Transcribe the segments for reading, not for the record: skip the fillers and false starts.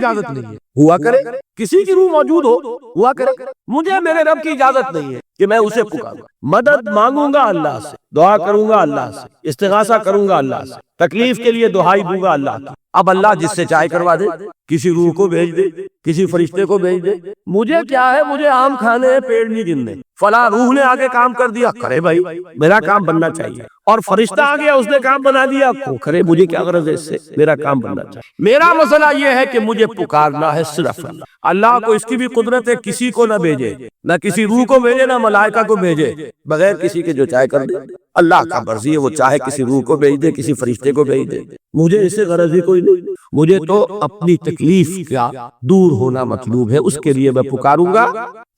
اجازت نہیں ہے، ہوا کرے کسی کی روح موجود ہوا کرے، مجھے میرے رب کی اجازت نہیں ہے کہ میں اسے پکاروں، مدد مانگوں گا اللہ سے، دعا کروں گا اللہ سے، استغاثہ کروں گا اللہ سے، تکلیف کے لیے دہائی دوں گا اللہ کی۔ اب اللہ جس سے چاہے کروا دے، کسی روح کو بھیج دے، کسی فرشتے کو بھیج دے، مجھے کیا ہے، مجھے آم کھانے ہیں، پیڑ نہیں گننے، فلاں روح نے آگے کام کر دیا، کرے بھائی، میرا کام بننا چاہیے، اور فرشتہ آ گیا اس نے کام بنا دیا، کرے، مجھے کیا غرض ہے اس سے، میرا کام بننا چاہیے۔ میرا مسئلہ یہ ہے کہ مجھے پکارنا ہے صرف اللہ۔ اللہ کو اس کی بھی قدرت ہے کسی کو نہ بھیجے، نہ کسی روح کو بھیجے، نہ ملائکہ کو بھیجے، بغیر کسی کے جو چاہے کر دے۔ اللہ کا مرضی ہے، وہ چاہے کسی روح کو بھیج دے، کسی فرشتے کو بھیج دے، مجھے اس سے غرض ہی کوئی نہیں۔ مجھے تو اپنی تکلیف کا دور ہونا مطلوب ہے، اس کے لیے میں پکاروں گا۔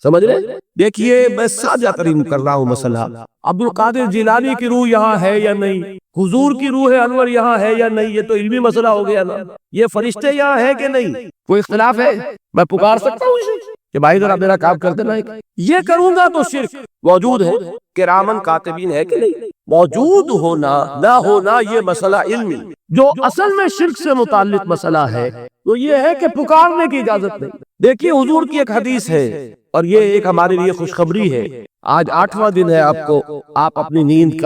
سمجھ رہے؟ دیکھیے میں سادہ ترین کر رہا ہوں مسئلہ، عبد القادر جیلانی کی روح یہاں ہے یا نہیں، حضور کی روح انور یہاں ہے یا نہیں، یہ تو علمی مسئلہ ہو گیا نا۔ یہ فرشتے یہاں ہے کہ نہیں، کوئی اختلاف ہے؟ میں پکار سکتا ہوں اسے کہ بھائی ذرا میرا کام کر دینا۔ یہ کروں گا تو شرک موجود ہے، کرامن کاتبین ہے کہ نہیں، موجود ہونا نہ ہونا یہ مسئلہ علمی۔ جو اصل میں شرک سے متعلق مسئلہ ہے تو یہ ہے کہ پکارنے کی اجازت نہیں۔ دیکھیے حضور کی ایک حدیث ہے، اور یہ ایک ہمارے لیے خوشخبری ہے۔ آج 8واں دن ہے، آپ اپنی نیند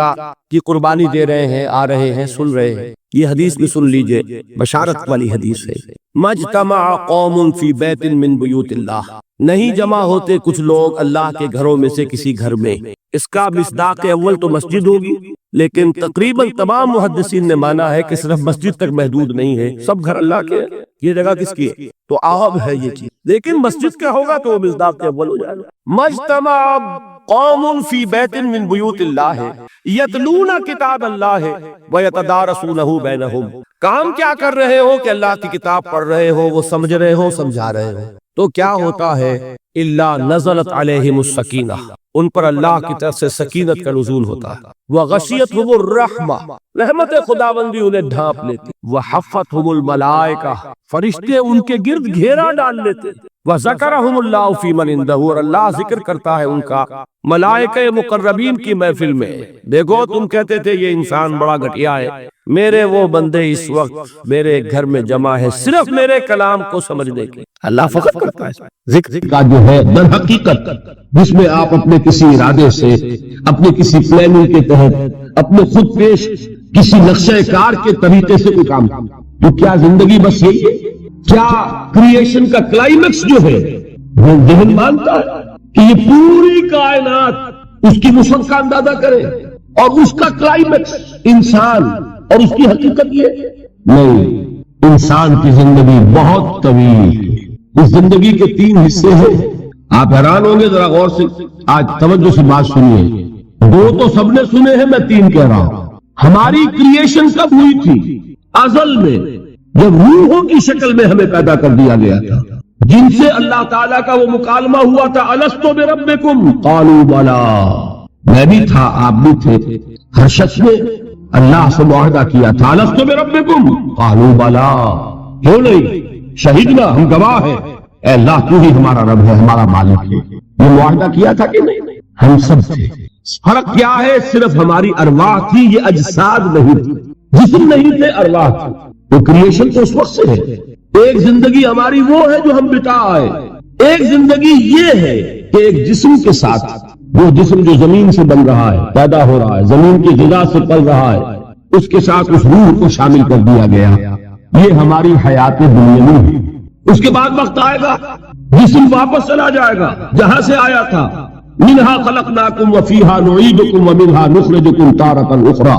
کی قربانی دے رہے ہیں، آ رہے ہیں، سن رہے ہیں۔ یہ حدیث بھی سن لیجئے، بشارت والی حدیث ہے۔ مجتمع قوم فی بیت من بیوت اللہ، نہیں جمع ہوتے کچھ لوگ اللہ کے گھروں میں سے کسی گھر میں۔ اس کا مصداق اول تو مسجد ہوگی، لیکن تقریباً تمام محدثین نے مانا ہے کہ صرف مسجد تک محدود نہیں ہے، سب گھر اللہ کے ہیں۔ یہ جگہ کس کی ہے؟ تو عام ہے یہ چیز، لیکن مسجد کا ہوگا تو وہ مصداق اول ہو جائے گا۔ مجتمع قوم فی بیت من بیوت اللہ یتلون کتاب اللہ ویتدارسونہ بینہم، کام کیا کر رہے ہو کہ اللہ کی کتاب پڑھ رہے ہو، وہ سمجھ رہے ہو، سمجھا رہے ہو، تو کیا ہوتا ہے؟ الا نزلت علیہم السکینہ، ان پر اللہ کی طرف سے سکینت کا نزول ہوتا ہے۔ وغشیتہم الرحمہ، رحمت خداوندی انہیں ڈھانپ لیتی۔ وحفتہم الملائکہ، فرشتے ان کے گرد گھیرا ڈال لیتے۔ وذکرہم اللہ فی من عندہ، اور اللہ ذکر کرتا ہے ان کا ملائکہ مقربین کی محفل میں۔ دیکھو تم کہتے تھے یہ انسان بڑا گھٹیا ہے، میرے وہ بندے اس وقت میرے گھر میں جمع ہے صرف میرے کلام کو سمجھنے کے۔ اللہ فقط کرتا ہے ذکر کا جو ہے در حقیقت، جس میں آپ اپنے کسی ارادے سے، اپنے کسی پلاننگ کے تحت، اپنے خود پیش کسی نقشہ کار کے طریقے سے کوئی کام، تو کیا زندگی بس یہی ہے؟ کیا کریشن کا کلائمیکس جو ہے وہ ذہن مانتا ہے کہ یہ پوری کائنات اس کی وسعت کا اندازہ کرے اور اس کا کلائمیکس انسان اور اس کی حقیقت یہ نہیں؟ انسان کی زندگی بہت طویل ہے، اس زندگی کے 3 حصے ہیں۔ آپ حیران ہوں گے، ذرا غور سے آج توجہ سے بات سنیے۔ 2 تو سب نے سنے ہیں، میں 3 کہہ رہا ہوں۔ ہماری کریشن کب ہوئی تھی؟ ازل میں، جب روحوں کی شکل میں ہمیں پیدا کر دیا گیا تھا، جن سے اللہ تعالیٰ کا وہ مکالمہ ہوا تھا، الستو بربکم قالوا بلا، میں بھی تھا، آپ بھی تھے۔ ہر شخص نے اللہ سے معاہدہ کیا تھا، الستو بربکم قالوا بلا، کیوں نہیں، شہیدنا، ہم گواہ ہیں، اے اللہ تو ہی ہمارا رب ہے، ہمارا مالک ہے۔ یہ معاہدہ کیا تھا کہ نہیں؟ ہم سب تھے۔ فرق کیا ہے؟ صرف ہماری ارواح تھی، یہ اجساد نہیں تھی، جسم نہیں تھے، ارواح تھی۔ تو کریشن تو اس وقت سے ہے۔ ایک زندگی ہماری وہ ہے جو ہم بتا آئے، ایک زندگی یہ ہے کہ ایک جسم کے ساتھ، وہ جسم جو زمین سے بن رہا ہے، پیدا ہو رہا ہے، زمین کی غذا سے پل رہا ہے، اس کے ساتھ اس روح کو شامل کر دیا گیا۔ یہ ہماری حیات دنیاوی ہے۔ اس کے بعد وقت آئے گا، جسم واپس چلا جائے گا جہاں سے آیا تھا۔ منہا خلقناکم وفیہا نعیدکم ومنہا نخرجکم تارۃ اخری،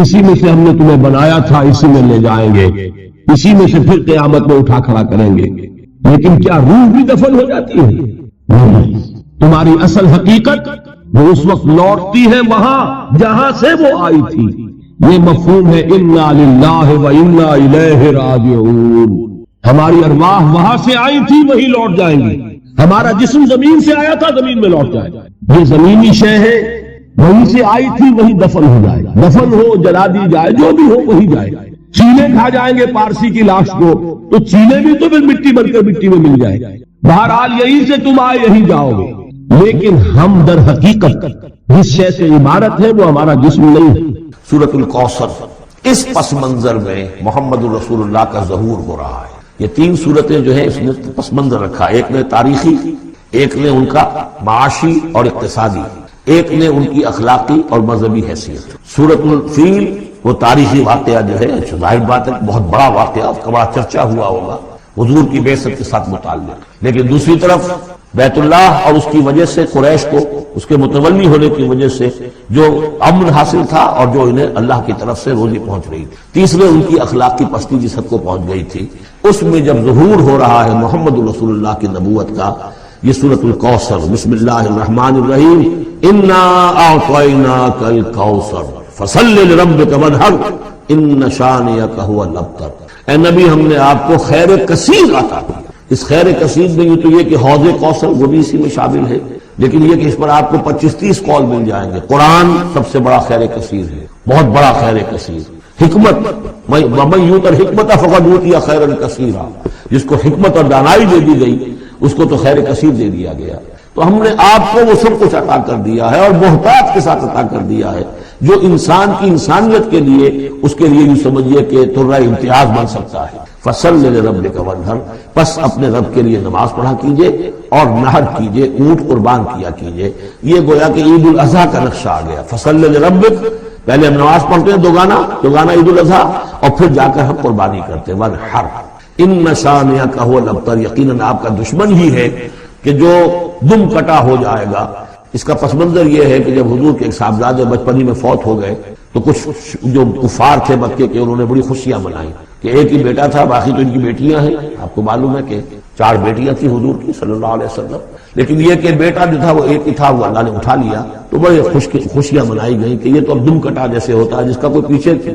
اسی میں سے ہم نے تمہیں بنایا تھا، اسی میں لے جائیں گے، اسی میں سے پھر قیامت میں اٹھا کھڑا کریں گے۔ لیکن کیا روح بھی دفن ہو جاتی ہے؟ نہیں، تمہاری اصل حقیقت وہ اس وقت لوٹتی ہے وہاں جہاں سے وہ آئی تھی۔ یہ مفہوم ہے انا للہ و انا الیہ راجعون۔ ہماری ارواح وہاں سے آئی تھی، وہی لوٹ جائیں گی۔ ہمارا جسم زمین سے آیا تھا، زمین میں لوٹ جائے گا۔ یہ زمینی شے ہے، وہیں سے آئی تھی، وہیں دفن ہو جائے گا۔ دفن ہو، جلا دی جائے، جو بھی ہو وہی جائے گا۔ چیلے کھا جائیں گے پارسی کی لاش کو، تو چیلے بھی تو پھر مٹی بن کر مٹی میں مل جائے گا۔ بہرحال یہیں سے تم آئے، یہیں جاؤ گے۔ لیکن ہم در حقیقت جس شے سے عبارت ہے وہ ہمارا جسم نہیں ہے۔ سورۃ الکوثر، اس پس منظر میں محمد الرسول اللہ کا ظہور ہو رہا ہے۔ یہ تین صورتیں جو ہے اس نے پس منظر رکھا، ایک نے تاریخی، ایک نے ان کا معاشی اور اقتصادی، ایک نے ان کی اخلاقی اور مذہبی حیثیت۔ سورۃ الفیل وہ تاریخی واقعہ جو ہے، ظاہر بات ہے بہت بڑا واقعہ، اس کا بڑا چرچا ہوا ہوگا حضور کی بعثت کے ساتھ متعلق، لیکن دوسری طرف بیت اللہ اور اس کی وجہ سے قریش کو اس کے متولی ہونے کی وجہ سے جو امن حاصل تھا اور جو انہیں اللہ کی طرف سے روزی پہنچ رہی تھی۔ تیسرے ان کی اخلاق کی پستی جس حد کو پہنچ گئی تھی، اس میں جب ظہور ہو رہا ہے محمد رسول اللہ کی نبوت کا، یہ سورۃ الکوثر، بسم اللہ الرحمن الرحیم، انا اعطیناک الکوثر فصل لربک وانحر ان شانئک هو الابتر۔ اے نبی ہم نے آپ کو خیر کثیر عطا کیا۔ اس خیر کثیر میں یہ تو یہ کہ حوض کوثر وہ بھی اسی میں شامل ہے، لیکن یہ کہ اس پر آپ کو 25-30 قول مل جائیں گے۔ قرآن سب سے بڑا خیر کثیر ہے، بہت بڑا خیر کثیر۔ حکمت، ومن یؤت الحکمت فقد اوتی خیرا کثیرا، جس کو حکمت اور دانائی دے دی گئی اس کو تو خیر کثیر دے دیا گیا۔ تو ہم نے آپ کو وہ سب کچھ عطا کر دیا ہے اور محتاج کے ساتھ عطا کر دیا ہے، جو انسان کی انسانیت کے لیے اس کے لیے یوں سمجھیے کہ ترہ امتیاز بن سکتا ہے۔ فصل لربک وانحر، پس اپنے رب کے لیے نماز پڑھا کیجئے اور نحر کیجئے، اونٹ قربان کیا کیجئے۔ یہ گویا کہ عید الاضحیٰ کا نقشہ آ گیا۔ فصل لربک، پہلے ہم نماز پڑھتے ہیں دوگانا عید الاضحیٰ، اور پھر جا کر ہم قربانی کرتے ہیں وانحر ان شانئک هو الابتر، یقیناً آپ کا دشمن ہی ہے کہ جو دم کٹا ہو جائے گا۔ اس کا پس منظر یہ ہے کہ جب حضور کے ایک صاحبزادے بچپنی میں فوت ہو گئے تو کچھ جو کفار تھے مکے کے، انہوں نے بڑی خوشیاں منائیں کہ ایک ہی بیٹا تھا، باقی تو ان کی بیٹیاں ہیں۔ آپ کو معلوم ہے کہ 4 بیٹیاں تھیں حضور کی صلی اللہ علیہ وسلم، لیکن یہ کہ بیٹا جو تھا وہ ایک ہی تھا، وہ اللہ نے اٹھا لیا، تو بڑے خوشیاں منائی گئیں کہ یہ تو اب دم کٹا جیسے ہوتا ہے جس کا کوئی پیچھے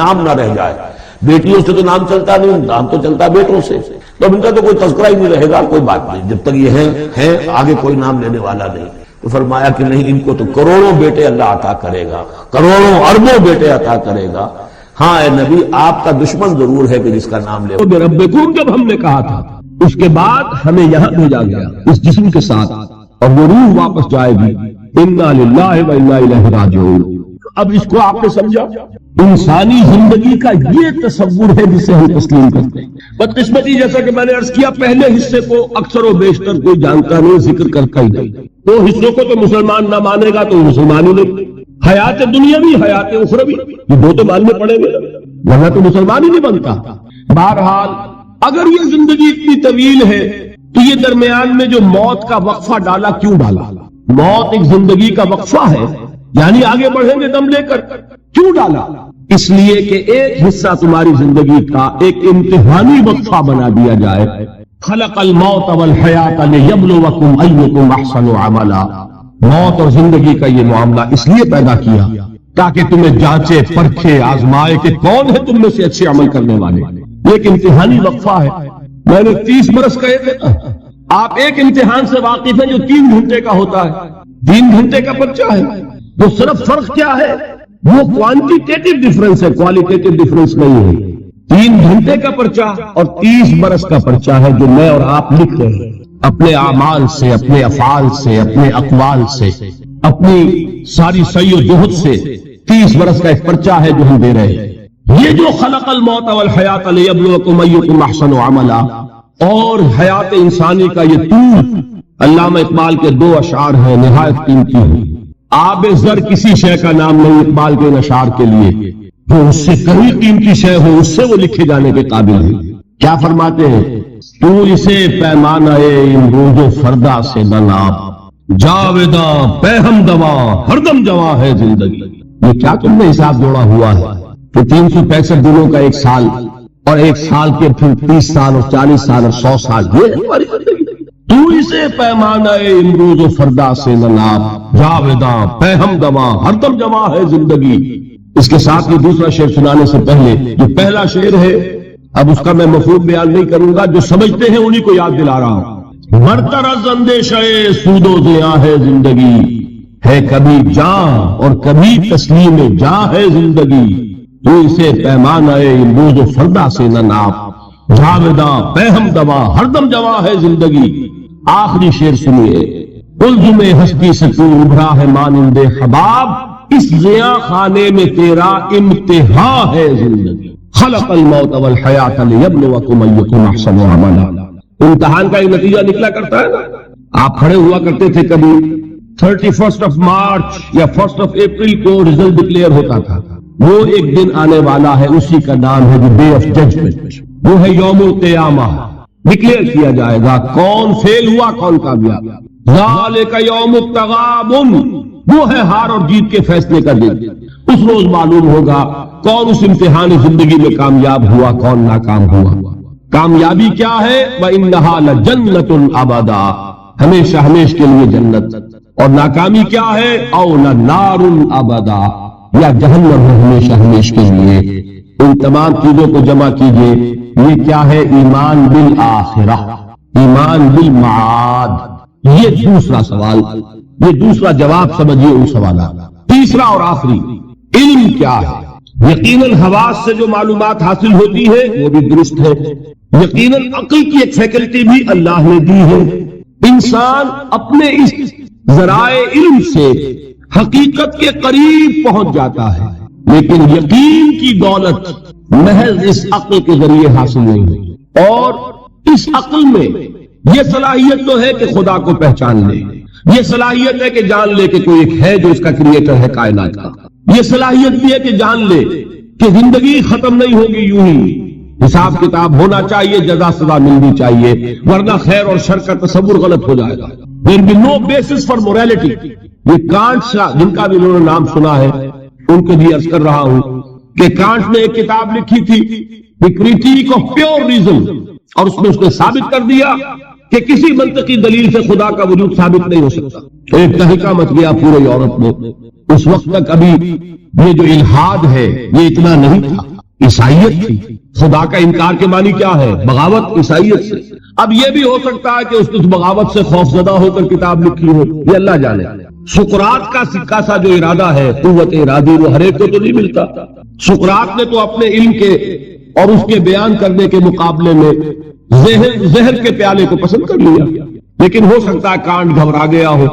نام نہ رہ جائے۔ بیٹیوں سے تو نام چلتا نہیں، نام تو چلتا بیٹوں سے، تو ان کا تو کوئی تذکرہ ہی نہیں رہے گا، کوئی بات نہیں، جب تک یہ ہیں آگے کوئی نام لینے والا نہیں۔ تو فرمایا کہ نہیں، ان کو تو کروڑوں بیٹے اللہ عطا کرے گا، کروڑوں اربوں بیٹے عطا کرے گا۔ ہاں اے نبی، آپ کا دشمن ضرور ہے کہ جس کا نام لے۔ ربکم جب ہم نے کہا تھا، اس کے بعد ہمیں یہاں بھیجا گیا اس جسم کے ساتھ، اور وہ روح واپس جائے گی۔ انا للہ و انا الیہ راجعون۔ اب اس کو آپ نے سمجھا، انسانی زندگی کا یہ تصور ہے جسے ہم تسلیم کرتے ہیں۔ بدقسمتی جیسا کہ میں نے عرض کیا، پہلے حصے کو اکثر و بیشتر کوئی جانتا نہیں، ذکر کرتا ہی نہیں۔ 2 حصوں کو تو مسلمان نہ مانے گا تو مسلمان ہی نہیں۔ حیات دنیاوی، حیات اخروی، یہ 2 تو ماننے پڑیں گے، ورنہ تو مسلمان ہی نہیں بنتا۔ بہرحال اگر یہ زندگی اتنی طویل ہے تو یہ درمیان میں جو موت کا وقفہ ڈالا، کیوں ڈالا؟ موت ایک زندگی کا وقفہ ہے، یعنی آگے بڑھیں گے دم لے کر، کیوں ڈالا؟ اس لیے کہ ایک حصہ تمہاری زندگی کا ایک امتحانی وقفہ بنا دیا جائے۔ خلق الموت والحیات لیبلوکم ایکم احسن عملا، موت اور زندگی کا یہ معاملہ اس لیے پیدا کیا تاکہ تمہیں جانچے، پرکھے، آزمائے کہ کون ہے تم میں سے اچھے عمل کرنے والے۔ ایک امتحانی وقفہ ہے۔ میں نے 30 برس کہے تھے، آپ ایک امتحان سے واقف ہیں جو 3 گھنٹے کا ہوتا ہے، 3 گھنٹے کا پرچہ ہے۔ وہ صرف فرق کیا ہے؟ وہ کوانٹیٹیو ڈیفرنس ہے، کوالیٹیٹیو ڈیفرنس نہیں ہے۔ 3 گھنٹے کا پرچہ اور 30 برس کا پرچہ ہے جو میں اور آپ لکھ رہے ہیں، اپنے اعمال سے، اپنے افعال سے، اپنے اقوال سے، اپنی ساری سعی و جہد سے 30 برس کا ایک پرچہ ہے جو ہم دے رہے ہیں۔ یہ جو خلق الموت والحیات لیبلوکم ایکم احسن عملا اور حیات انسانی کا یہ طول، علامہ اقبال کے 2 اشعار ہیں نہایت قیمتی ہیں۔ آب زر کسی شے کا نام نہیں اقبال کے ان اشعار کے لیے، وہ اس سے کہیں قیمتی شے ہو اس سے وہ لکھے جانے کے قابل ہے۔ کیا فرماتے ہیں؟ تو اسے پیمانہ امروز و فردا سے نہ ناپ، جاویداں پہم دواں ہر دم جواں ہے زندگی۔ یہ کیا تم نے حساب جوڑا ہوا ہے کہ 365 دنوں کا 1 سال، اور 1 سال کے پھر 30 سال اور 40 سال اور 100 سال، یہ ہے ہماری زندگی۔ تو اسے پیمانہ امروز و فردا سے نہ ناپ، جاویداں پہم دواں ہر دم جواں ہے زندگی۔ اس کے ساتھ یہ دوسرا شعر سنانے سے پہلے جو پہلا شعر ہے، اب اس کا میں مفہوم بیان نہیں کروں گا، جو سمجھتے ہیں انہی کو یاد دلا رہا ہوں۔ مرترز اندیشہ سود و ضیاء ہے زندگی، ہے کبھی جاں اور کبھی تسلیم جاں ہے زندگی۔ تو اسے پیمانہ امروز و فردا سے نہ ناپ، جاویداں پہم دواں ہر دم جواں ہے زندگی۔ آخری شعر سنیے، الزم ہستی سے تو ابھرا ہے مانند حباب، اس ضیاء خانے میں تیرا امتحان ہے زندگی۔ خلق الموت والحیات لیبلوکم ایکم احسن عملا. امتحان کا یہ نتیجہ نکلا کرتا ہے نا. آپ کھڑے ہوا کرتے تھے کبھی 31 مارچ یا 1 اپریل کو رزلٹ ڈکلیئر ہوتا تھا. وہ ایک دن آنے والا ہے، اسی کا نام ہے ڈے آف ججمنٹ. وہ ہے یوم القیامہ. ڈکلیئر کیا جائے گا کون فیل ہوا کون کامیاب. ذالک یوم التغابن، وہ ہے ہار اور جیت کے فیصلے کا دن. اس روز معلوم ہوگا کون اس امتحان زندگی میں کامیاب ہوا کون ناکام ہوا. کامیابی کیا ہے؟ وَإِنَّهَا لَجَنَّةٌ أَبَدًا، ہمیشہ ہمیشہ کے لیے جنت. اور ناکامی کیا ہے؟ أَوْ لَنَارٌ أَبَدًا، یا جہنم ہے ہمیشہ ہمیشہ کے لیے. ان تمام چیزوں کو جمع کیجئے. یہ کیا ہے؟ ایمان بالآخرہ، ایمان بالمعاد. یہ دوسرا سوال، یہ دوسرا جواب سمجھیے ان سوالات. تیسرا اور آخری، علم کیا ہے؟ یقیناً حواس سے جو معلومات حاصل ہوتی ہے وہ بھی درست ہے. یقیناً عقل کی ایک فیکلٹی بھی اللہ نے دی ہے. انسان اپنے اس ذرائع علم سے حقیقت کے قریب پہنچ جاتا ہے، لیکن یقین کی دولت محض اس عقل کے ذریعے حاصل نہیں ہوئی. اور اس عقل میں یہ صلاحیت تو ہے کہ خدا کو پہچان لے، یہ صلاحیت ہے کہ جان لے کہ کوئی ایک ہے جو اس کا کریٹر ہے کائنات کا. یہ صلاحیت بھی ہے کہ جان لے کہ زندگی ختم نہیں ہوگی یوں ہی. حساب کتاب ہونا چاہیے، جزا سزا ملنی چاہیے، ورنہ خیر اور شر کا تصور غلط ہو جائے گا. There will be no basis for morality. یہ کانٹ جن کا بھی انہوں نے نام سنا ہے ان کے لیے عرض کر رہا ہوں کہ کانٹ نے ایک کتاب لکھی تھی The Critique of Pure Reason، اور اس میں اس نے ثابت کر دیا کہ کسی منطقی دلیل سے خدا کا وجود ثابت نہیں ہو سکتا. ایک تہلکہ مچ گیا پورے یورپ میں. اس وقت تک ابھی یہ جو الحاد ہے یہ اتنا نہیں تھا. عیسائیت تھی. خدا کا انکار کے معنی کیا ہے؟ بغاوت عیسائیت سے. اب یہ بھی ہو سکتا ہے کہ اس بغاوت سے خوف زدہ ہو کر کتاب لکھی ہو، یہ اللہ جانے. سقراط کا سکہ سا جو ارادہ ہے، قوت ارادی، وہ ہر ایک کو تو نہیں ملتا. سقراط نے تو اپنے علم کے اور اس کے بیان کرنے کے مقابلے میں زہر کے پیالے کو پسند کر لیا. لیکن ہو سکتا ہے کانٹ گھبرا گیا ہو.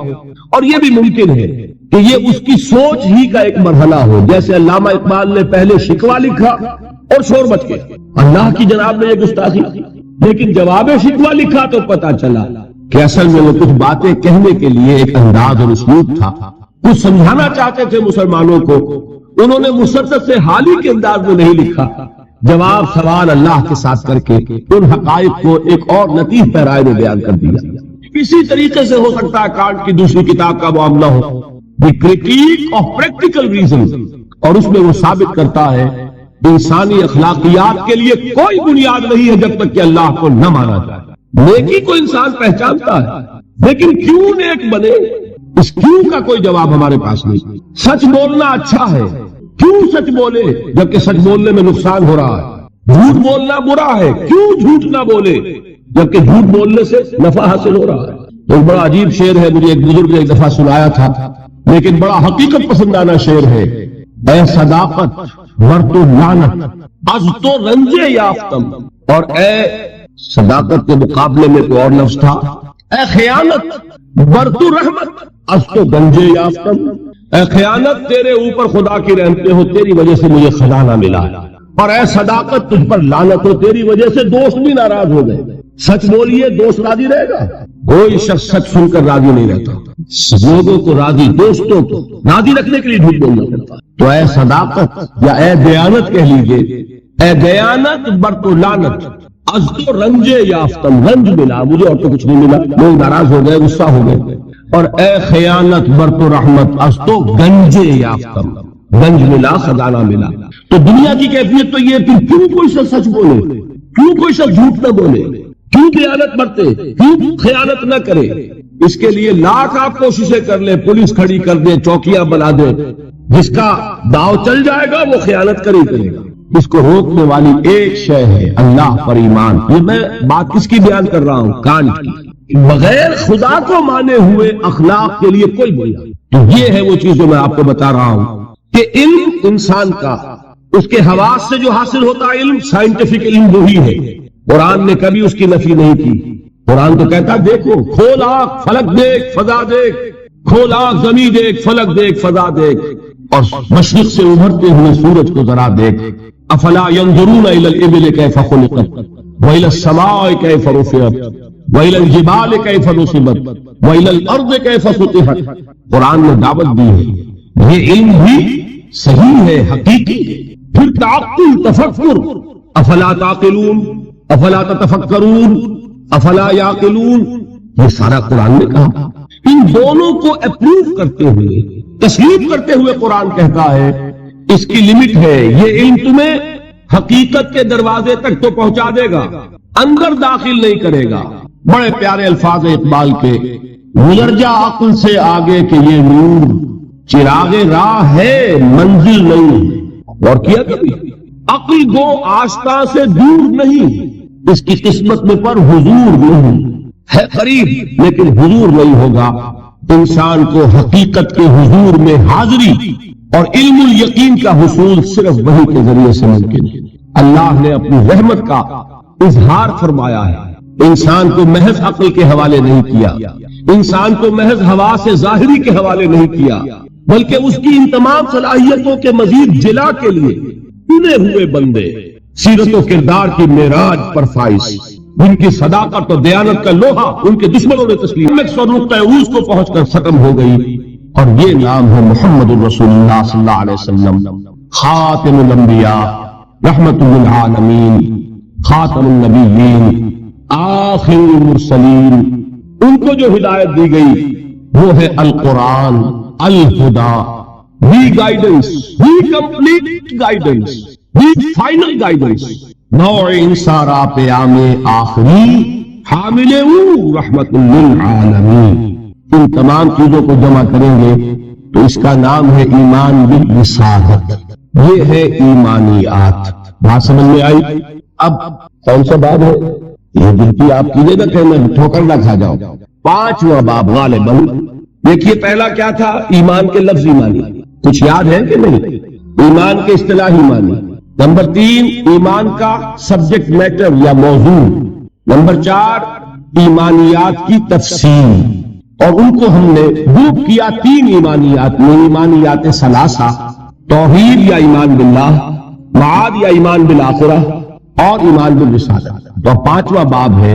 اور یہ بھی ممکن ہے کہ یہ اس کی سوچ ہی کا ایک مرحلہ ہو. جیسے علامہ اقبال نے پہلے شکوہ لکھا اور شور مچ گیا، اللہ کی جناب نے یہ گستاخی کی. لیکن جواب شکوہ لکھا تو پتا چلا کہ اصل میں وہ کچھ باتیں کہنے کے لیے ایک انداز اور اسلوب تھا. کچھ سمجھانا چاہتے تھے مسلمانوں کو. انہوں نے مسرت سے حالی کے انداز میں نہیں لکھا. جواب سوال اللہ کے ساتھ کر کے ان حقائق کو ایک اور لطیف پیرائے میں بیان کر دیا. اسی طریقے سے ہو سکتا ہے کانٹ کی دوسری کتاب کا معاملہ ہو دی کریٹیک آف پریکٹیکل ریزن، اور اس میں وہ ثابت کرتا ہے انسانی اخلاقیات کے لیے کوئی بنیاد نہیں ہے جب تک کہ اللہ کو نہ مانا جائے. نیکی کو انسان پہچانتا ہے، لیکن کیوں نیک بنے، اس کیوں کا کوئی جواب ہمارے پاس نہیں. سچ بولنا اچھا ہے، کیوں سچ بولے جبکہ سچ بولنے میں نقصان ہو رہا ہے. جھوٹ بولنا برا ہے، کیوں جھوٹ نہ بولے جبکہ جھوٹ بولنے سے نفع حاصل ہو رہا ہے. ایک بڑا عجیب شعر ہے، مجھے ایک بزرگ نے ایک دفعہ سنایا تھا، لیکن بڑا حقیقت پسندانہ شعر ہے. اے صداقت ورتو لعنت از تو رنجے یافتم، اور اے صداقت کے مقابلے میں کوئی اور لفظ تھا، اے خیانت برتو رحمت از تو گنجے یافتم. اے خیانت تیرے اوپر خدا کی رحمتیں ہو، تیری وجہ سے مجھے خزانہ ملا. اور اے صداقت تجھ پر لعنت ہو، تیری وجہ سے دوست بھی ناراض ہو گئے. سچ بولیے، دوست راضی رہے گا. کوئی شخص سچ سن کر راضی نہیں رہتا. لوگوں کو راضی، دوستوں کو راضی رکھنے کے لیے جھوٹ بولنا پڑتا ہے. تو اے صداقت یا اے دیانت کہہ لیجئے، اے دیانت برتو لعنت از تو رنجے یافتم، رنج ملا مجھے اور تو کچھ نہیں ملا. لوگ ناراض ہو گئے، غصہ ہو گئے. اور اے خیانت برتو رحمت از تو گنجے یافتم، گنج ملا، خزانہ ملا. تو دنیا کی کیفیت تو یہ تھی، کیوں کوئی شخص سچ بولے، کیوں کوئی شخص جھوٹ نہ بولے، کیوں دیانت برتے، کیوں خیانت نہ کرے. اس کے لیے لاکھ آپ کوششیں کر لیں، پولیس کھڑی کر دیں، چوکیاں بنا دیں، جس کا داؤ چل جائے گا وہ خیانت کرے گا. اس کو روکنے والی ایک شے ہے اللہ پر ایمان. یہ میں بات کس کی بیان کر رہا ہوں؟ کانٹ کی. بغیر خدا کو مانے ہوئے اخلاق کے لیے کوئی بنیاد. تو یہ ہے وہ چیز جو میں آپ کو بتا رہا ہوں کہ علم انسان کا، اس کے حواس سے جو حاصل ہوتا ہے علم، سائنٹیفک علم وہی ہے. قرآن نے کبھی اس کی نفی نہیں کی. قرآن تو کہتا دیکھو، کھول آنکھ فلک دیکھ فضا دیکھ، کھول آنکھ زمین دیکھ فلک دیکھ فضا دیکھ. اور مشرق سے ابھرتے ہوئے سورج کو ذرا دیکھ. افلا ينظرون الى الابل كيف خلقت والى السماء كيف رفعت والى الجبال كيف نصبت والى الارض كيف سطحت. قرآن نے دعوت دی ہے، یہ علم بھی صحیح ہے، حقیقی ہے. پھر تعقل، تفکر، افلا تعقلون، افلا تتفکرون، افلا یعقلون، یہ سارا قرآن نے کہا. ان دونوں کو اپروو کرتے ہوئے، تسلیم کرتے ہوئے قرآن کہتا ہے اس کی لمٹ ہے، یہ علم تمہیں حقیقت کے دروازے تک تو پہنچا دے گا، اندر داخل نہیں کرے گا. بڑے پیارے الفاظ اقبال کے، گزر جا عقل سے آگے کہ یہ نور چراغ راہ ہے منزل نہیں. اور کیا کبھی عقل گو آشنا سے دور نہیں، اس کی قسمت میں پر حضور نہیں ہے، قریب لیکن حضور نہیں ہوگا. انسان کو حقیقت کے حضور میں حاضری اور علم الیقین کا حصول صرف وحی کے ذریعے سے ممکن ہے. اللہ نے اپنی رحمت کا اظہار فرمایا ہے، انسان کو محض عقل کے حوالے نہیں کیا، انسان کو محض ہوا سے ظاہری کے حوالے نہیں کیا، بلکہ اس کی ان تمام صلاحیتوں کے مزید جلا کے لیے چنے ہوئے بندے، سیرت و کردار کی معراج پر فائز، ان کی صداقت اور دیانت کا لوہا ان کے دشمنوں نے تسلیم نقطۂ اوج کو پہنچ کر ختم ہو گئی. اور یہ نام ہے محمد الرسول اللہ صلی اللہ علیہ وسلم، خاتم الانبیاء، رحمت للعالمین، خاتم النبیین، آخر المرسلین. ان کو جو ہدایت دی گئی وہ ہے القرآن، الہدا، the guidance, the complete guidance, the final guidance. نوع انسارا پیام آخری حامل رحمت للعالمین. ان تمام چیزوں کو جمع کریں گے تو اس کا نام ہے ایمان بالرسالت. یہ ہے ایمانیات. بات سمجھ میں آئی؟ اب کون سا باب ہے یہ؟ دل کی آپ کیجیے گا کہ میں ٹھوکر نہ کھا جاؤں. 5واں باب غالباً. دیکھیے پہلا کیا تھا؟ ایمان کے لفظی معنی. کچھ یاد ہے کہ نہیں؟ ایمان کے اصطلاحی معنی. نمبر 3 ایمان کا سبجیکٹ میٹر یا موضوع. نمبر 4 ایمانیات کی تفصیل، اور ان کو ہم نے گروپ کیا 3 ایمانیات میں. ایمانیات ثلاثہ، توحید یا ایمان باللہ، معاد یا ایمان بالآخرہ، اور ایمان بالرسالہ. تو 5واں باب ہے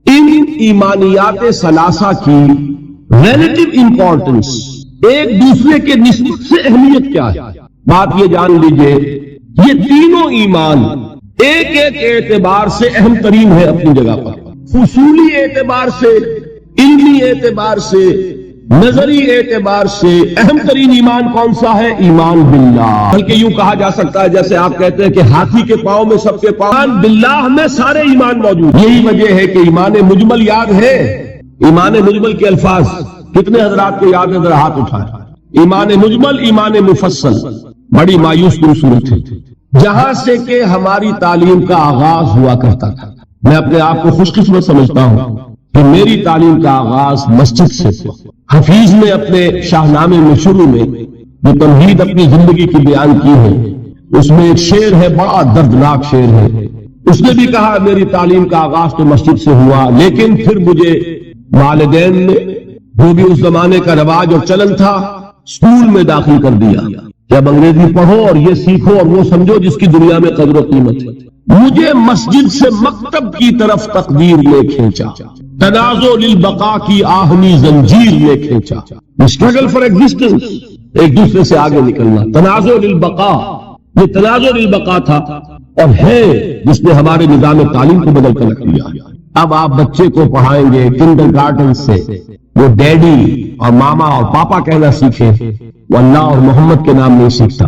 ان ایمانیات ثلاثہ کی ریلیٹو امپورٹنس، ایک دوسرے کے نسبت سے اہمیت کیا ہے. بات یہ جان لیجئے یہ تینوں ایمان ایک ایک اعتبار سے اہم ترین ہے اپنی جگہ پر. اصولی اعتبار سے، علمی اعتبار سے، نظری اعتبار سے اہم ترین ایمان کون سا ہے؟ ایمان باللہ. بلکہ یوں کہا جا سکتا ہے جیسے آپ کہتے ہیں کہ ہاتھی کے پاؤں میں سب کے پاؤں، ایمان باللہ میں سارے ایمان موجود. یہی وجہ ہے کہ ایمان مجمل یاد ہے. ایمان مجمل کے الفاظ کتنے حضرات کو یاد ہے؟ ذرا ہاتھ اٹھائیں. ایمان مجمل، ایمان مفصل. بڑی مایوس کن صورت ہے جہاں سے کہ ہماری تعلیم کا آغاز ہوا کرتا تھا. میں اپنے آپ کو خوش قسمت سمجھتا ہوں کہ میری تعلیم کا آغاز مسجد سے ہوا. حفیظ نے اپنے شاہنامے میں شروع میں جو تمہید اپنی زندگی کی بیان کی ہے اس میں ایک شعر ہے، بڑا دردناک شعر ہے. اس نے بھی کہا میری تعلیم کا آغاز تو مسجد سے ہوا، لیکن پھر مجھے والدین نے، جو بھی اس زمانے کا رواج اور چلن تھا، اسکول میں داخل کر دیا. جب انگریزی پڑھو اور یہ سیکھو اور وہ سمجھو جس کی دنیا میں قدر و قیمت ہے. مجھے مسجد سے مکتب کی طرف تقدیر نے کھینچا، تنازع للبقاء کی آہنی زنجیر نے کھینچا. اسٹرگل فار ایگزسٹنس، ایک دوسرے سے آگے نکلنا. تنازع للبقاء، یہ تنازع للبقاء تھا اور ہے جس نے ہمارے نظام تعلیم کو بدل کر رکھ دیا. اب آپ بچے کو پڑھائیں گے کنڈر گارڈن سے، وہ ڈیڈی اور ماما اور پاپا کہنا سیکھے، وہ اللہ اور محمد کے نام نہیں سیکھتا.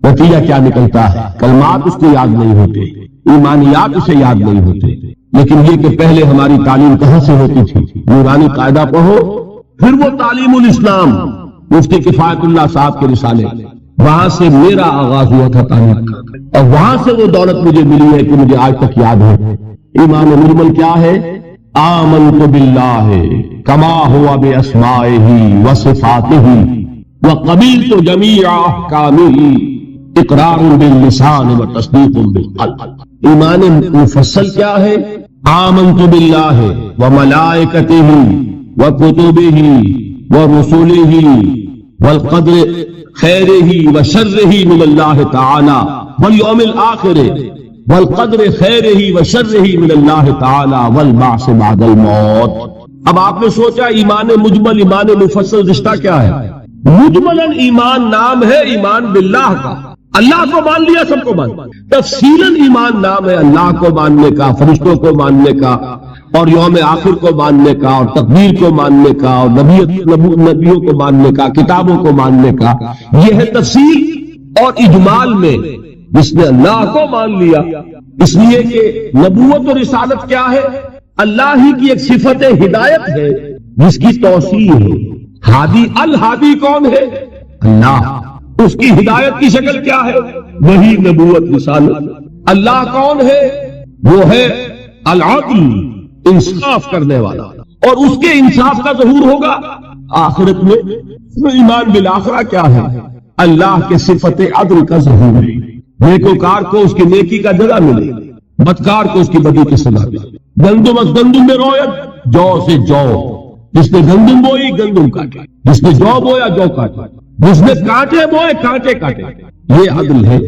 نتیجہ کیا نکلتا ہے؟ کلمات اس کو یاد نہیں ہوتے، ایمانیات اسے یاد نہیں ہوتے. لیکن یہ کہ پہلے ہماری تعلیم کہاں سے ہوتی تھی؟ نورانی قاعدہ پڑھو، پھر وہ تعلیم الاسلام مفتی کفایت اللہ صاحب کے رسالے، وہاں سے میرا آغاز ہوا تھا تعلیم کا، اور وہاں سے وہ دولت مجھے ملی ہے کہ مجھے آج تک یاد ہے. ایمان مجمل کیا ہے؟ آمنت باللہ کما ہوا باسمائہ وصفاتہ وقبلت جمیع احکامہ اقرار باللسان وتصدیق بالقلب. ایمان مفصل کیا ہے؟ آمنت باللہ وملائکتہ وکتبہ ورسلہ والقدر خیرہ و شرہ من اللہ تعالی والیوم الآخر والقدر خیرہ و شرہ من اللہ تعالی والبعث بعد الموت۔ اب آپ نے سوچا ایمان مجمل ایمان مفصل رشتہ کیا ہے؟ مجملاً ایمان نام ہے ایمان باللہ کا، اللہ کو مان لیا سب کو مان، تفصیلاً ایمان نام ہے اللہ کو ماننے کا، فرشتوں کو ماننے کا، اور یوم آخر کو ماننے کا، اور تقدیر کو ماننے کا، اور نبیوں کو ماننے کا، کتابوں کو ماننے کا۔ یہ ہے تفصیل اور اجمال میں جس نے اللہ کو مان لیا، اس لیے کہ نبوت اور رسالت کیا ہے؟ اللہ ہی کی ایک صفت ہدایت ہے جس کی توسیع ہے۔ ہادی الہادی کون ہے؟ اللہ۔ اس کی ہدایت کی شکل کیا ہے؟ وہی نبوت رسالت۔ اللہ کون ہے؟ وہ ہے العدل، انصاف کرنے والا، اور اس کے انصاف کا ظہور ہوگا آخرت میں۔ ایمان بالآخرہ کیا ہے؟ اللہ کے صفت عدل کا ظہور ہے۔ نیکوکار کو اس کی نیکی کا جزا ملے، بدکار کو اس کی بدی کی سزا ملے۔ گندم از گندم میں رویت، جو سے جو، جس نے گندم بوئی گندم کاٹے، جس نے جو بویا جو کاٹے، جس نے کانٹے بوئے کانٹے کاٹے۔ یہ عدل ہے،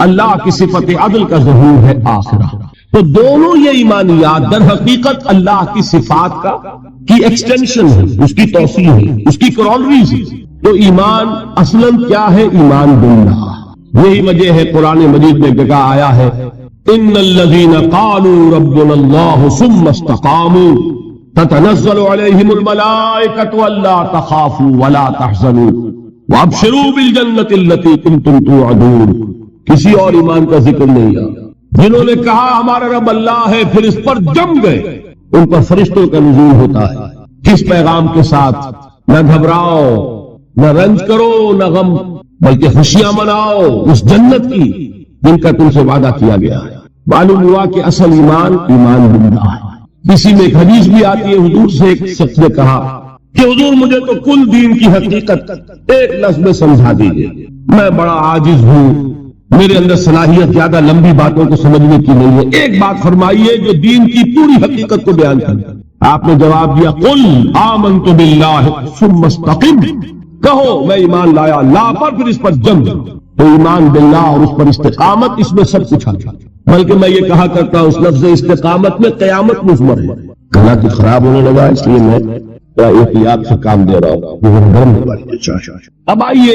اللہ کی صفت عدل کا ظہور ہے آخرہ۔ تو دونوں یہ ایمانیات در حقیقت اللہ کی صفات کی ایکسٹینشن ہے، اس کی توسیع ہے، اس کی کرالریز ہے۔ تو ایمان اصلاً کیا ہے؟ ایمان باللہ۔ یہی وجہ ہے قرآن مجید میں جگہ آیا ہے ان الذین قالوا ربنا اللہ ثم استقاموا تتنزل علیہم الملائکۃ الا تخافوا ولا تحزنوا وابشروا بالجنۃ التی کنتم توعدون۔ کسی اور ایمان کا ذکر نہیں ہے۔ جنہوں نے کہا ہمارا رب اللہ ہے پھر اس پر جم گئے، ان پر فرشتوں کا نزول ہوتا ہے۔ کس پیغام کے ساتھ؟ نہ گھبراؤ، نہ رنج کرو، نہ غم، بلکہ خوشیاں مناؤ اس جنت کی جن کا تم سے وعدہ کیا گیا ہے۔ معلوم ہوا کہ اصل ایمان ایمان باللہ ہے۔ اسی میں ایک حدیث بھی آتی ہے، حضور سے ایک شخص نے کہا کہ حضور مجھے تو کل دین کی حقیقت ایک لفظ میں سمجھا دیجیے، میں بڑا عاجز ہوں، میرے اندر صلاحیت زیادہ لمبی باتوں کو سمجھنے کی نہیں ہے، ایک بات فرمائیے جو دین کی پوری حقیقت کو بیان کرے۔ آپ نے جواب دیا قل آمنت باللہ ثم استقم، کہو میں ایمان لایا اللہ پر پھر اس پر جم جاؤ۔ تو ایمان باللہ اور اس پر استقامت، اس میں سب کچھ آ جاتا۔ بلکہ میں یہ کہا کرتا ہوں اس لفظ استقامت میں قیامت مضمر ہے۔ گلا تو خراب ہونے لگا اس لیے میں احتیاط سے کام دے رہا ہوں۔ اب آئیے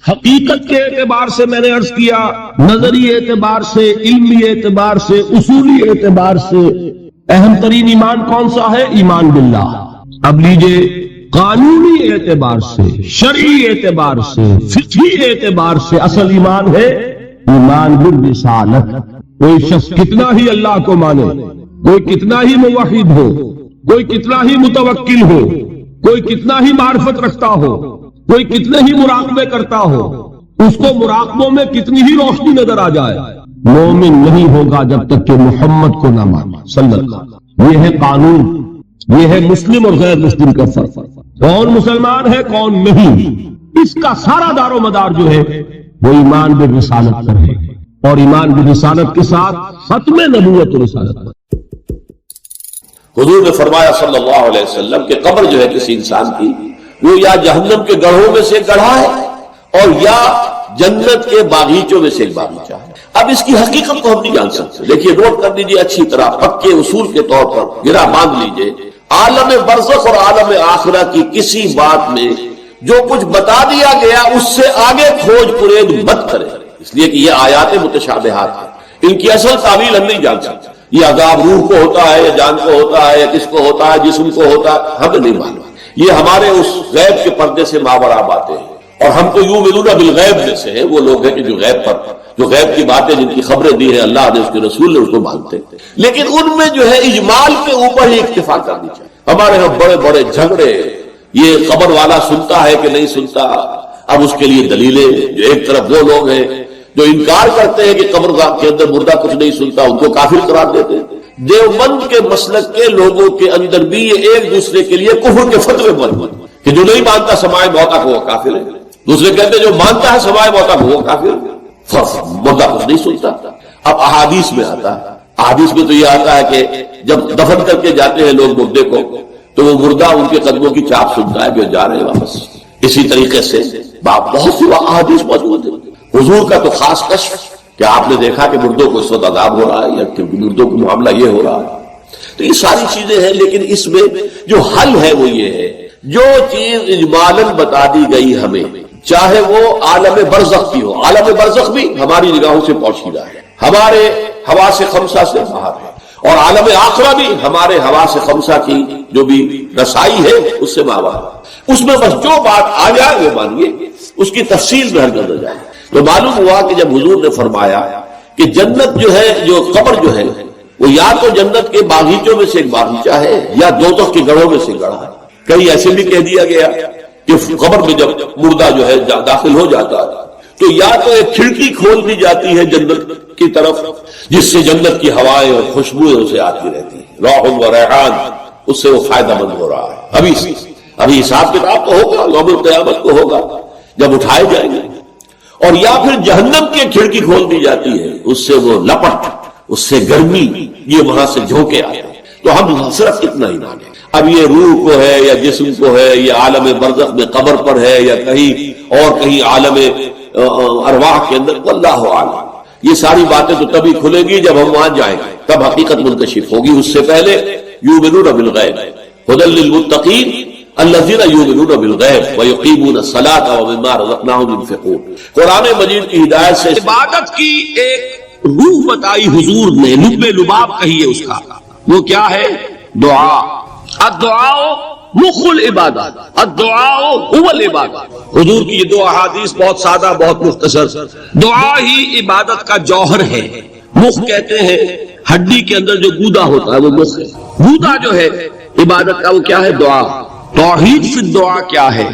حقیقت کے اعتبار سے میں نے عرض کیا، نظری اعتبار سے، علمی اعتبار سے، اصولی اعتبار سے اہم ترین ایمان کون سا ہے؟ ایمان باللہ۔ اب لیجئے قانونی اعتبار سے، شرعی اعتبار سے، فقہی اعتبار سے اصل ایمان ہے ایمان بالرسالت۔ کوئی شخص کتنا ہی اللہ کو مانے، کوئی کتنا ہی موحد ہو، کوئی کتنا ہی متوکل ہو، کوئی کتنا ہی معرفت رکھتا ہو، کوئی کتنے ہی مراقبے کرتا ہو، اس کو مراقبوں میں کتنی ہی روشنی نظر آ جائے، مومن نہیں ہوگا جب تک کہ محمد کو نہ مانے صلی اللہ علیہ وسلم۔ یہ ہے قانون، یہ ہے مسلم اور غیر مسلم کا فرق۔ کون مسلمان ہے کون نہیں، اس کا سارا دار و مدار جو ہے وہ ایمان بالرسالت پر ہے، اور ایمان بالرسالت کے ساتھ ختم نبوت و رسالت پر۔ حضور نے فرمایا صلی اللہ علیہ وسلم کہ قبر جو ہے کسی انسان کی وہ یا جہنم کے گڑھوں میں سے گڑھا ہے اور یا جنت کے باغیچوں میں سے ایک باغیچہ ہے۔ اب اس کی حقیقت کو ہم نہیں جان سکتے، لیکن نوٹ کر لیجیے اچھی طرح، پکے اصول کے طور پر گرا باندھ لیجیے۔ عالم برزخ اور عالم آخرہ کی کسی بات میں جو کچھ بتا دیا گیا اس سے آگے کھوج پرید مت کرے، اس لیے کہ یہ آیات متشابہات ہیں، ان کی اصل تعویل ہم نہیں جان سکتے۔ یہ عذاب روح کو ہوتا ہے یا جان کو ہوتا ہے یا کس کو ہوتا ہے، جسم کو ہوتا ہے، ہمیں نہیں معلوم۔ یہ ہمارے اس غیب کے پردے سے ماورا باتیں ہیں، اور ہم تو یؤمنون بالغیب میں سے ہیں، وہ لوگ ہیں کہ جو غیب کی باتیں جن کی خبریں دی ہیں اللہ نے، اس کے رسول نے، اس کو مانتے ہیں، لیکن ان میں جو ہے اجمال کے اوپر ہی اکتفا کرنی چاہیے۔ ہمارے یہاں بڑے بڑے جھگڑے، یہ قبر والا سنتا ہے کہ نہیں سنتا، اب اس کے لیے دلیلیں، جو ایک طرف وہ لوگ ہیں جو انکار کرتے ہیں کہ قبر کے اندر مردہ کچھ نہیں سنتا، ان کو کافر قرار دیتے ہیں۔ دیوبند کے مسلک کے لوگوں کے اندر بھی یہ ایک دوسرے کے لیے کفر کے فتوے موجود ہیں کہ جو نہیں مانتا سمائے موتا کو وہ کافر ہے، دوسرے کہتے ہیں جو مانتا ہے سمائے موتا کو وہ کافر ہے، مردہ کچھ نہیں سنتا۔ اب احادیث میں آتا ہے، احادیث میں تو یہ آتا ہے کہ جب دفن کر کے جاتے ہیں لوگ مردے کو تو وہ مردہ ان کے قدموں کی چاپ سنتا ہے کہ جا رہے ہیں واپس۔ اسی طریقے سے بہت سی احادیث موجود ہیں حضور کا تو خاص کشف کہ آپ نے دیکھا کہ مردوں کو اس وقت عذاب ہو رہا ہے یا کہ مردوں کو معاملہ یہ ہو رہا ہے. تو یہ ساری چیزیں ہیں، لیکن اس میں جو حل ہے وہ یہ ہے، جو چیز اجمالاً بتا دی گئی ہمیں، چاہے وہ عالم برزخ کی ہو، عالم برزخ بھی ہماری نگاہوں سے پوشیدہ ہے، ہمارے حواس خمسہ سے باہر ہے، اور عالم آخرہ بھی ہمارے حواس خمسہ کی جو بھی رسائی ہے اس سے باہر ہے. اس میں بس جو بات آ جائے وہ مانیے، اس کی تفصیل میں ہرگز نہ جائے. تو معلوم ہوا کہ جب حضور نے فرمایا کہ جنت جو ہے، جو قبر جو ہے، وہ یا تو جنت کے باغیچوں میں سے ایک باغیچہ ہے یا دوزخ کے گڑھوں میں سے گڑھا ہے. کہیں ایسے بھی کہہ دیا گیا کہ قبر میں جب مردہ جو ہے داخل ہو جاتا ہے تو یا تو ایک کھڑکی کھول دی جاتی ہے جنت کی طرف جس سے جنت کی ہوائیں اور خوشبوئیں اسے آتی رہتی ہیں، روح و ریحان، اس سے وہ فائدہ مند ہو رہا ہے. ابھی حساب کتاب تو ہوگا، یوم القیامت کو ہوگا جب اٹھائے جائیں گے. اور یا پھر جہنم کی کھڑکی کھول دی جاتی ہے، اس سے وہ لپٹ، اس سے گرمی، یہ وہاں سے جھونکے آتے ہیں. تو ہم صرف اتنا ہی مانیں. اب یہ روح کو ہے یا جسم کو ہے، یہ عالم برزخ میں قبر پر ہے یا کہیں عالم ارواح کے اندر، واللہ اعلم. یہ ساری باتیں تو تبھی کھلیں گی جب ہم وہاں جائیں گے، تب حقیقت منکشف ہوگی. اس سے پہلے یؤمنون بالغیب ھدی للمتقین الذین یؤمنون بالغیب ویقیمون الصلاۃ ومما رزقناہم ينفقون. قرآن مجید کی ہدایت سے عبادت کی ایک روح بتائی حضور نے، لب لباب کہیے اس کا، وہ کیا ہے؟ دعا. الدعاء مخ العبادت، الدعاء هو العبادت. حضور کی یہ دو احادیث بہت سادہ، بہت مختصر. دعا ہی عبادت کا جوہر ہے. مخ کہتے ہیں ہڈی کے اندر جو گودا ہوتا ہے وہ مخ ہے. گودا جو ہے عبادت کا وہ کیا ہے؟ دعا. توحید فی الدعا کیا ہے؟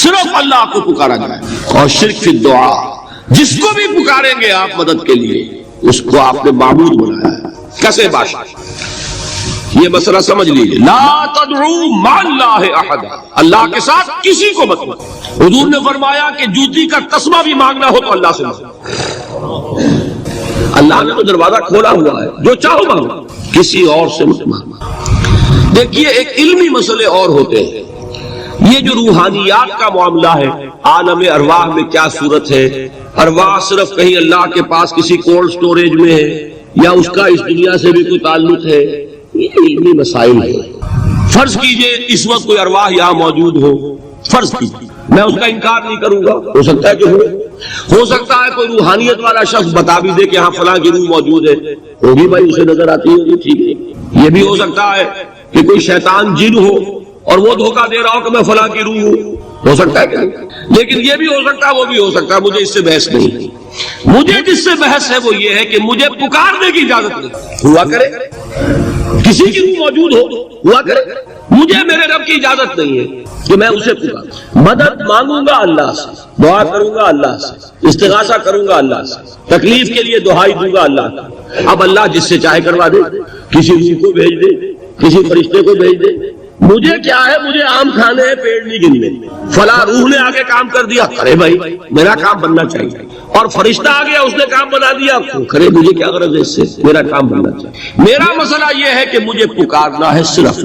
صرف اللہ کو پکارا جائے. اور شرک فی الدعا، جس کو بھی پکاریں گے آپ مدد کے لیے اس کو آپ نے معبود بنایا ہے. کیسے باشا؟ یہ مسئلہ سمجھ لیجیے. لا تدعو مع اللہ احد، اللہ کے ساتھ کسی کو مت مانگو. حضور نے فرمایا کہ جوتی کا تسمہ بھی مانگنا ہو تو اللہ سے مانگو. اللہ نے تو دروازہ کھولا ہوا ہے، جو چاہو مانگو، کسی اور سے مت مانگو. دیکھیے ایک علمی مسئلے اور ہوتے ہیں. یہ جو روحانیات کا معاملہ ہے، عالم ارواح میں کیا صورت ہے، ارواح صرف کہیں اللہ کے پاس کسی کولڈ سٹوریج میں ہے یا اس کا اس دنیا سے بھی کوئی تعلق ہے، یہ علمی مسائل ہے. فرض کیجئے اس وقت کوئی ارواح یہاں موجود ہو، فرض کیجئے، میں اس کا انکار نہیں کروں گا، ہو سکتا ہے کہ ہو سکتا ہے کوئی روحانیت والا شخص بتا بھی دے کہ ہاں فلاں کی روح موجود ہے، ہوگی بھائی، اسے نظر آتی ہوگی، ٹھیک ہے. یہ بھی ہو سکتا ہے کہ کوئی شیطان جن ہو اور وہ دھوکہ دے رہا ہو کہ میں فلاں کی روح ہوں، ہو سکتا ہے کہ نہیں. لیکن یہ بھی ہو سکتا ہے، وہ بھی ہو سکتا ہے. مجھے اس سے بحث نہیں. مجھے جس سے بحث ہے وہ یہ ہے کہ مجھے پکارنے کی اجازت نہیں. ہوا کرے کسی کی روح موجود ہوا کرے، مجھے میرے رب کی اجازت نہیں ہے کہ میں اسے پکاروں. مدد مانگوں گا اللہ سے، دعا کروں گا اللہ سے، استغاثہ کروں گا اللہ سے، تکلیف کے لیے دہائی دوں گا اللہ کا. اب اللہ جس سے چاہے کروا دے، کسی روح کو بھیج دے، کسی فرشتے کو بھیج دے. مجھے کیا ہے؟ مجھے آم کھانے ہیں، پیڑ نہیں گننے. فلاں روح نے آگے کام کر دیا، کرے بھائی، میرا کام بننا چاہیے. اور فرشتہ آ گیا، اس نے کام بنا دیا، کرے، مجھے کیا غرض ہے اس سے، میرا کام بننا چاہیے. میرا مسئلہ یہ ہے کہ مجھے پکارنا ہے صرف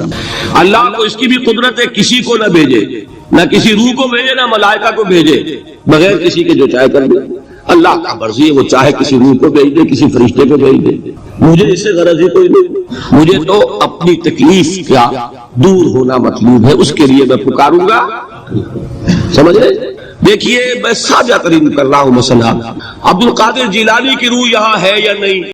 اللہ کو. اس کی بھی قدرت ہے، کسی کو نہ بھیجے، نہ کسی روح کو بھیجے، نہ ملائکہ کو بھیجے، بغیر کسی کے جو چاہے کر دے. اللہ کا مرضی ہے، وہ چاہے کسی روح کو بھیج دے، کسی فرشتے کو بھیج دے. مجھے اس سے غرض ہی کوئی نہیں. مجھے تو اپنی تکلیف کا دور ہونا مطلوب ہے، اس کے لیے میں پکاروں گا. سمجھ رہے؟ دیکھیے میں سادہ ترین کر رہا ہوں مسئلہ. عبد القادر جیلانی کی روح یہاں ہے یا نہیں؟